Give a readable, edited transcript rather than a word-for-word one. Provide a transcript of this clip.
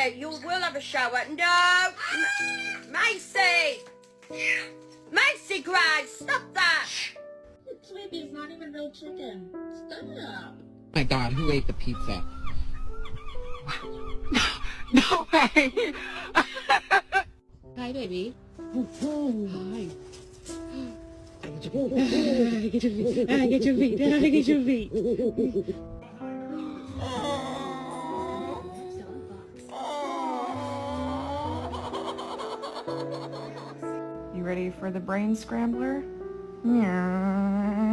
Macy, you will have a shower. No! Macy! Macy Gray, stop that! Sweetie, it's not even real chicken. Stop. Oh my god, who ate the pizza? No way! Hi, baby. Hi. I get your feet. I get your feet. I get your feet. You ready for the brain scrambler? Yeah.